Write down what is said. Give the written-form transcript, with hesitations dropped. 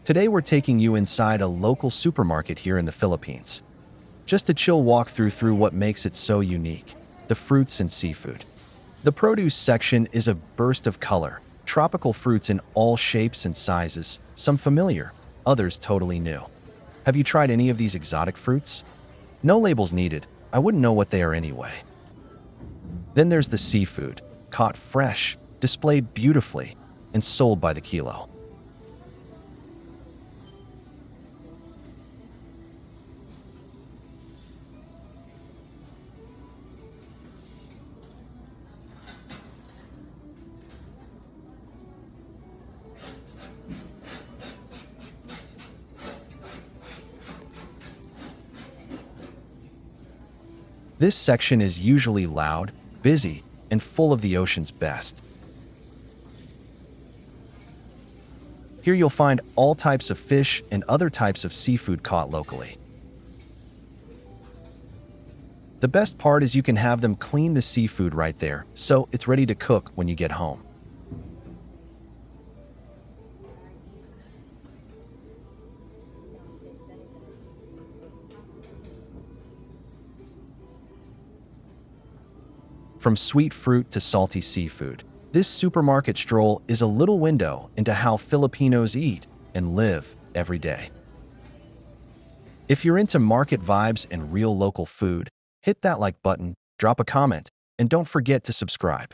Today we're taking you inside a local supermarket here in the Philippines. Just a chill walkthrough through what makes it so unique, the fruits and seafood. The produce section is a burst of color, tropical fruits in all shapes and sizes, some familiar, others totally new. Have you tried any of these exotic fruits? No labels needed, I wouldn't know what they are anyway. Then there's the seafood, caught fresh, displayed beautifully, and sold by the kilo. This section is usually loud, busy, and full of the ocean's best. Here you'll find all types of fish and other types of seafood caught locally. The best part is you can have them clean the seafood right there, so it's ready to cook when you get home. From sweet fruit to salty seafood, this supermarket stroll is a little window into how Filipinos eat and live every day. If you're into market vibes and real local food, hit that like button, drop a comment, and don't forget to subscribe.